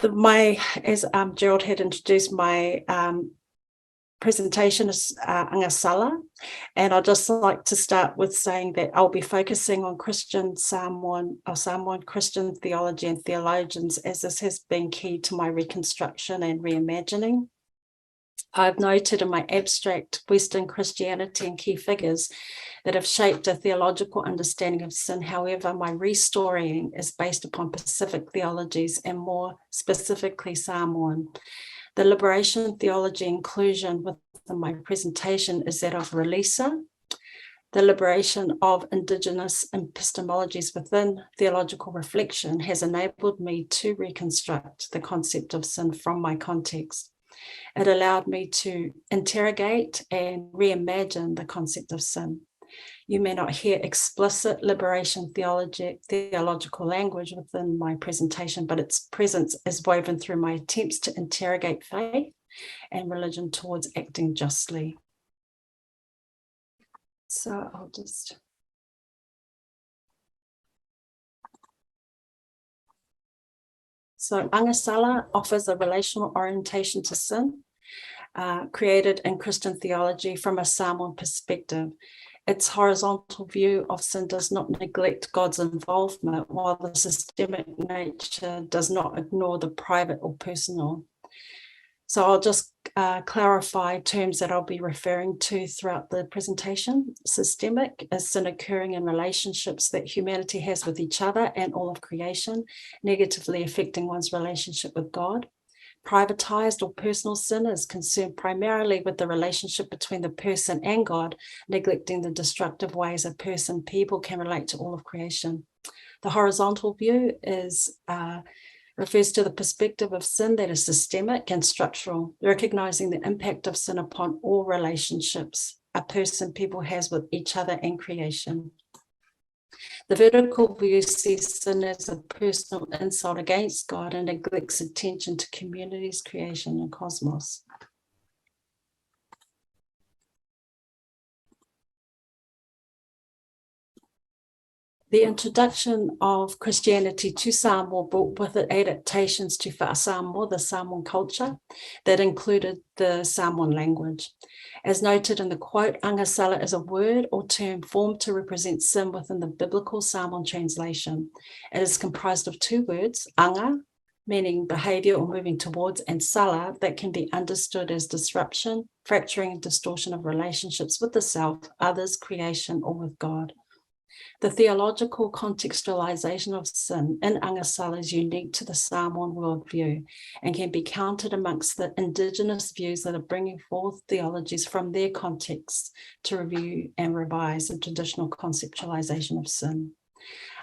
As Gerald had introduced, my presentation is Agasala, and I'd just like to start with saying that I'll be focusing on Christian Samoan Christian theology and theologians, as this has been key to my reconstruction and reimagining. I've noted in my abstract Western Christianity and key figures that have shaped a theological understanding of sin. However, my restoring is based upon Pacific theologies and more specifically Samoan. The liberation theology inclusion within my presentation is that of Releasa. The liberation of Indigenous epistemologies within theological reflection has enabled me to reconstruct the concept of sin from my context. It allowed me to interrogate and reimagine the concept of sin. You may not hear explicit liberation theological language within my presentation, but its presence is woven through my attempts to interrogate faith and religion towards acting justly. So I'll just... So Agasala offers a relational orientation to sin, created in Christian theology from a Samoan perspective. Its horizontal view of sin does not neglect God's involvement, while the systemic nature does not ignore the private or personal. So I'll just clarify terms that I'll be referring to throughout the presentation. Systemic is sin occurring in relationships that humanity has with each other and all of creation, negatively affecting one's relationship with God. Privatized or personal sin is concerned primarily with the relationship between the person and God, neglecting the destructive ways a person, people can relate to all of creation. The horizontal view refers to the perspective of sin that is systemic and structural, recognizing the impact of sin upon all relationships a person, people has with each other and creation. The vertical view sees sin as a personal insult against God and neglects attention to communities, creation, and cosmos. The introduction of Christianity to Samoa brought with it adaptations to Samoa, the Samoan culture, that included the Samoan language. As noted in the quote, Agasala is a word or term formed to represent sin within the biblical Samoan translation. It is comprised of two words, anga, meaning behavior or moving towards, and sala, that can be understood as disruption, fracturing, and distortion of relationships with the self, others, creation, or with God. The theological contextualization of sin in Agasala is unique to the Samoan worldview and can be counted amongst the Indigenous views that are bringing forth theologies from their contexts to review and revise the traditional conceptualization of sin.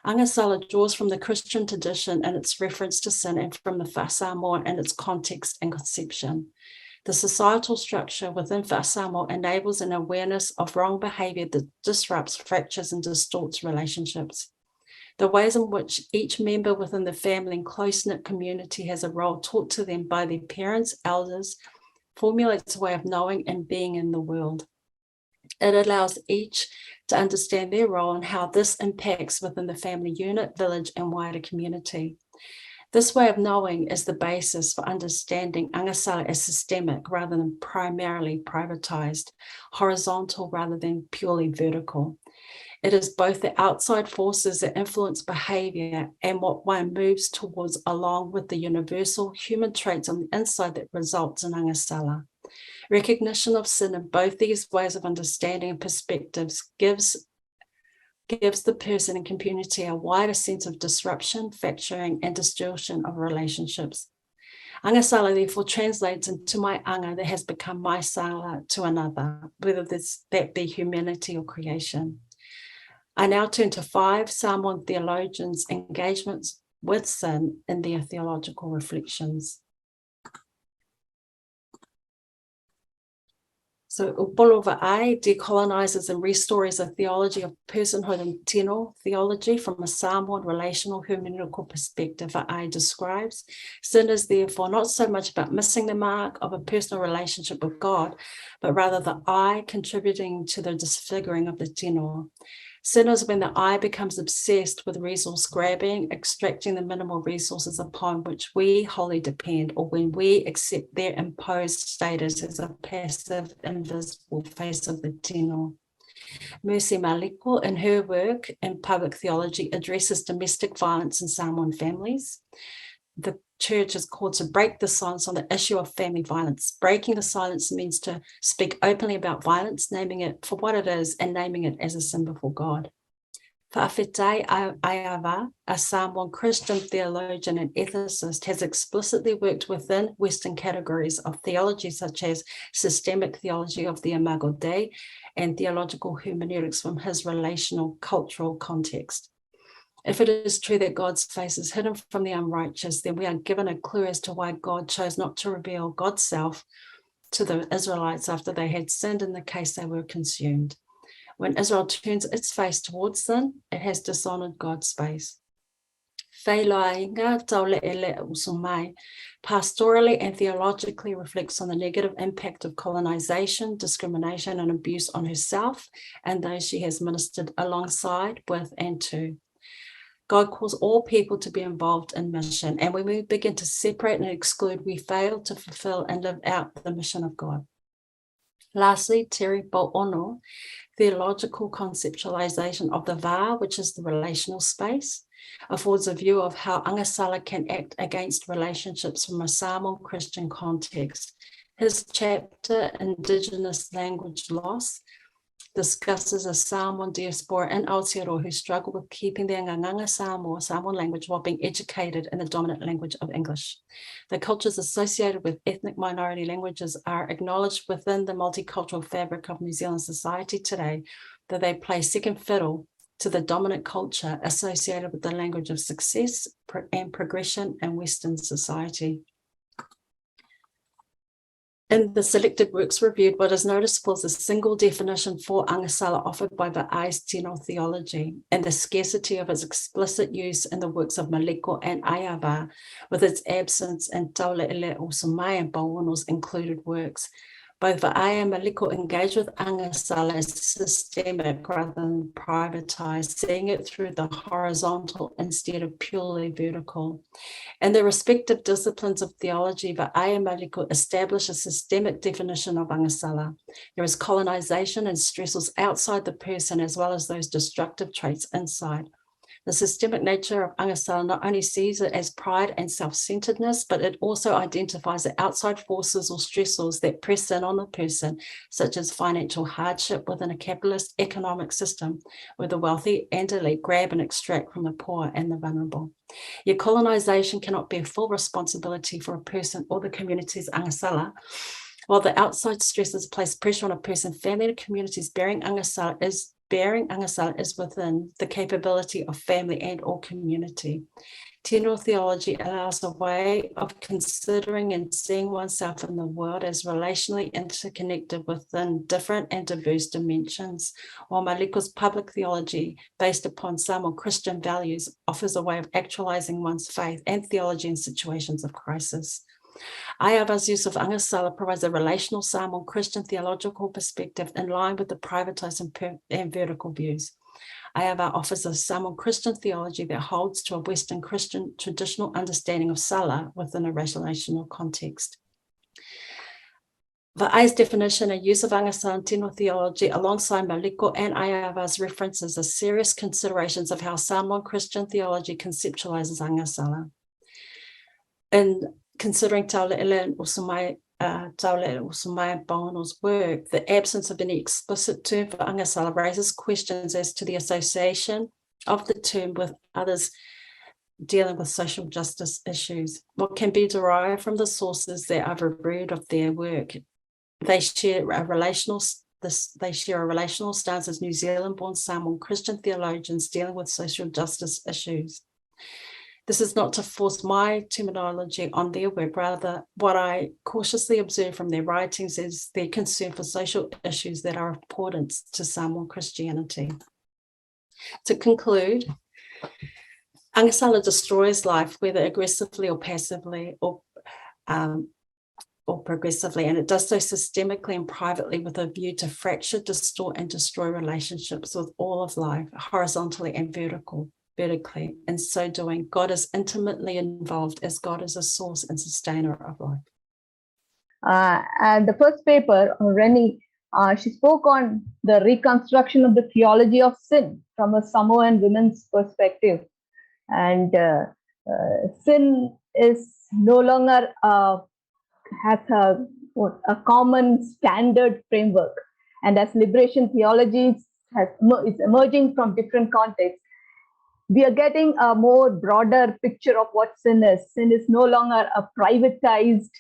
Agasala draws from the Christian tradition and its reference to sin, and from the Samoan and its context and conception. The societal structure within Samoa enables an awareness of wrong behavior that disrupts, fractures, and distorts relationships. The ways in which each member within the family and close-knit community has a role taught to them by their parents, elders, formulates a way of knowing and being in the world. It allows each to understand their role and how this impacts within the family unit, village, and wider community. This way of knowing is the basis for understanding Agasala as systemic rather than primarily privatized, horizontal rather than purely vertical. It is both the outside forces that influence behavior and what one moves towards, along with the universal human traits on the inside that results in Agasala. Recognition of sin in both these ways of understanding and perspectives gives the person and community a wider sense of disruption, fracturing, and distortion of relationships. Agasala therefore translates into my anga that has become my sala to another, whether that be humanity or creation. I now turn to 5 Samoan theologians' engagements with sin in their theological reflections. So Upolo Va'ai decolonizes and restores a theology of personhood and tino theology from a Samoan relational hermeneutical perspective. Va'ai describes sin is therefore not so much about missing the mark of a personal relationship with God, but rather the I contributing to the disfiguring of the tino. Sin is when the eye becomes obsessed with resource grabbing, extracting the minimal resources upon which we wholly depend, or when we accept their imposed status as a passive, invisible face of the tino. Mercy Maliko, in her work in public theology, addresses domestic violence in Samoan families. The church is called to break the silence on the issue of family violence. Breaking the silence means to speak openly about violence, naming it for what it is and naming it as a sin before God. Whaafetai Maiava, a Samoan Christian theologian and ethicist, has explicitly worked within Western categories of theology such as systemic theology of the Imago Dei and theological hermeneutics from his relational cultural context. If it is true that God's face is hidden from the unrighteous, then we are given a clue as to why God chose not to reveal God's self to the Israelites after they had sinned in the case they were consumed. When Israel turns its face towards sin, it has dishonored God's face. Pastorally and theologically reflects on the negative impact of colonization, discrimination, and abuse on herself and those she has ministered alongside, with, and to. God calls all people to be involved in mission, and when we begin to separate and exclude, we fail to fulfill and live out the mission of God. Lastly, Terry Bo'ono, theological conceptualization of the va, which is the relational space, affords a view of how Agasala can act against relationships from a Samoan Christian context. His chapter, Indigenous Language Loss, discusses a Samoan diaspora in Aotearoa who struggle with keeping their nganganga Samoa, Samoan language, while being educated in the dominant language of English. The cultures associated with ethnic minority languages are acknowledged within the multicultural fabric of New Zealand society today, though they play second fiddle to the dominant culture associated with the language of success and progression in Western society. In the selected works reviewed, what is noticeable is a single definition for Agasala offered by the Ai's Tino theology and the scarcity of its explicit use in the works of Maliko and Maiava, with its absence in Taulele Usumai and Pauono's included works. Both Va'ai and Maliko engage with Agasala as systemic rather than privatized, seeing it through the horizontal instead of purely vertical. In their respective disciplines of theology, Va'ai and Maliko establish a systemic definition of Agasala. There is colonization and stressors outside the person as well as those destructive traits inside. The systemic nature of Agasala not only sees it as pride and self-centeredness, but it also identifies the outside forces or stressors that press in on the person, such as financial hardship within a capitalist economic system, where the wealthy and elite grab and extract from the poor and the vulnerable. Yet colonization cannot bear full responsibility for a person or the community's Agasala. While the outside stresses place pressure on a person, family and communities bearing Agasala is within the capability of family and or community. Tino theology allows a way of considering and seeing oneself in the world as relationally interconnected within different and diverse dimensions, while Maliko's public theology, based upon Samoan Christian values, offers a way of actualizing one's faith and theology in situations of crisis. Maiava's use of Agasala provides a relational Samoan Christian theological perspective in line with the privatized and vertical views. Maiava offers a Samoan Christian theology that holds to a Western Christian traditional understanding of Sala within a relational context. Va'ai's definition and use of Agasala and Tino theology alongside Maliko and Maiava's references are serious considerations of how Samoan Christian theology conceptualizes Agasala. In considering Taulele and Usumai and Pauono's work, the absence of any explicit term for Agasala raises questions as to the association of the term with others dealing with social justice issues. What can be derived from the sources that are reviewed of their work? They share a relational stance as New Zealand-born Samoan Christian theologians dealing with social justice issues. This is not to force my terminology on their work. Rather, what I cautiously observe from their writings is their concern for social issues that are important to Samoan Christianity. To conclude, Agasala destroys life, whether aggressively or passively, or or progressively, and it does so systemically and privately with a view to fracture, distort, and destroy relationships with all of life, horizontally and vertically. In so doing, God is intimately involved, as God is a source and sustainer of life. And the first paper, Rene, she spoke on the reconstruction of the theology of sin from a Samoan women's perspective. And sin is no longer has a common standard framework. And as liberation theology is emerging from different contexts, we are getting a more broader picture of what sin is. Sin is no longer a privatized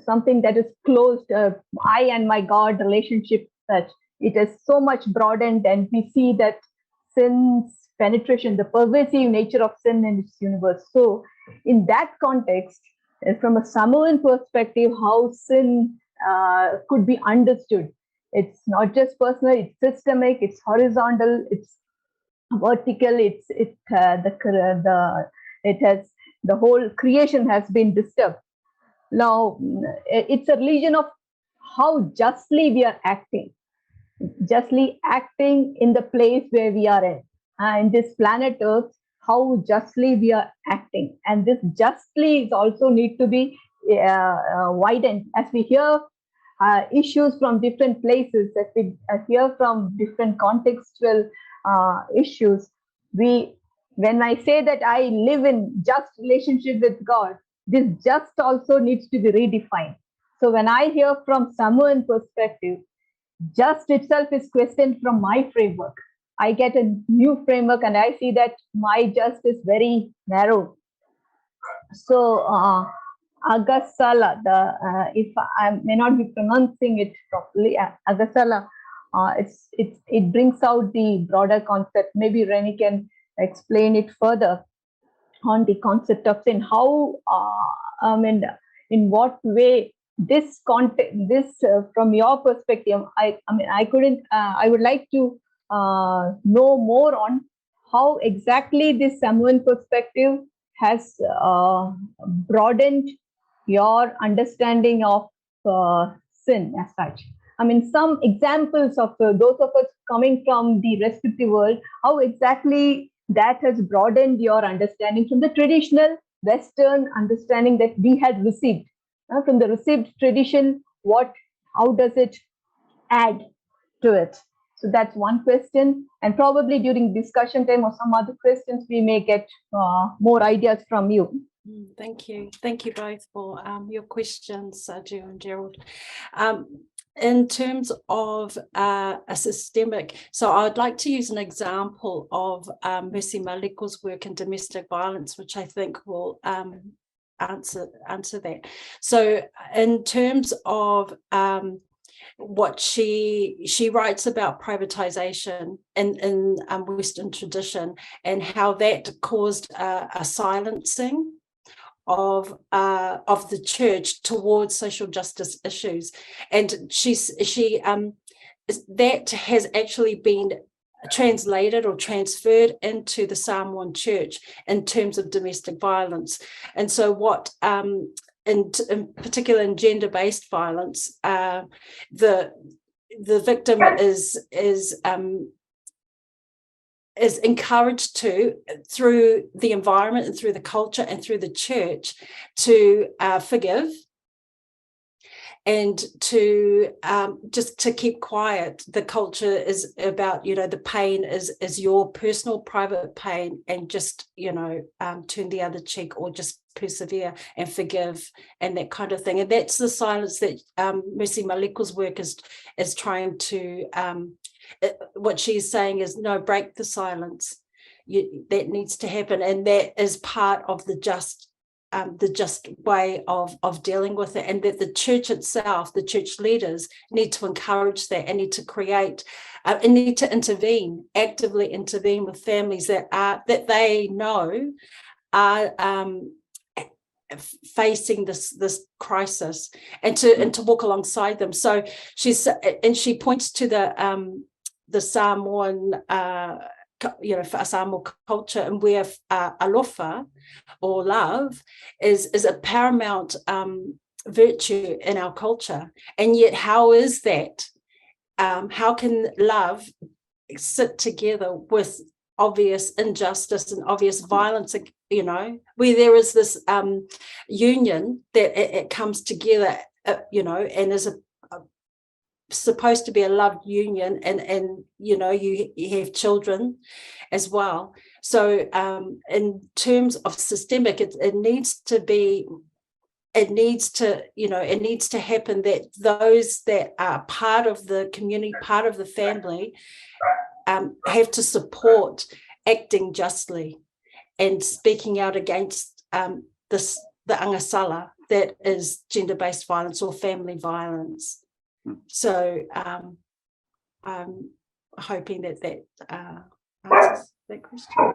something that is closed, I and my God relationship such. It is so much broadened, and we see that sin's penetration, the pervasive nature of sin in its universe. So in that context, from a Samoan perspective, how sin could be understood. It's not just personal, it's systemic, it's horizontal, it's vertical, the whole creation has been disturbed. Now, it's a region of how justly we are acting in the place where we are in this planet Earth, how justly we are acting. And this justly is also need to be widened as we hear issues from different places, as we hear from different contextual issues. When I say that I live in just relationship with God, this just also needs to be redefined. So when I hear from Samoan perspective, just itself is questioned from my framework. I get a new framework and I see that my just is very narrow. So Agasala, if I may not be pronouncing it properly, Agasala, it brings out the broader concept. Maybe Rene can explain it further on the concept of sin. How, in what way this context, from your perspective, I would like to know more on how exactly this Samoan perspective has broadened your understanding of sin as such. I mean, some examples of those of us coming from the respective world, how exactly that has broadened your understanding from the traditional Western understanding that we had received. From the received tradition, how does it add to it? So that's one question. And probably during discussion time or some other questions, we may get more ideas from you. Thank you. Thank you both for your questions, Saju and Gerald. In terms of a systemic, so I'd like to use an example of Mercy Maleku's work in domestic violence, which I think will answer that. So in terms of what she writes about privatization in Western tradition and how that caused a silencing of the church towards social justice issues, and that has actually been translated or transferred into the Samoan church in terms of domestic violence. And so what in particular in gender-based violence, the victim is encouraged to, through the environment and through the culture and through the church, to forgive and to just to keep quiet. The culture is about, the pain is your personal private pain, and just, turn the other cheek or just persevere and forgive and that kind of thing. And that's the silence that Mercy Maleku's work is trying to, what she's saying is, no, break the silence. That needs to happen, and that is part of the just way of dealing with it, and that the church itself, the church leaders, need to encourage that and need to create and need to actively intervene with families that they know are facing this crisis, and to walk alongside them. So she points to the Samoan Samoan culture, and where alofa or love is a paramount virtue in our culture. And yet, how is that? How can love sit together with obvious injustice and obvious violence, where there is this union that it comes together, and is supposed to be a loved union, and you have children as well. So in terms of systemic, it needs to be, it needs to happen that those that are part of the community, part of the family, have to support acting justly and speaking out against the Agasala, that is gender-based violence or family violence. So I'm hoping that answers that question.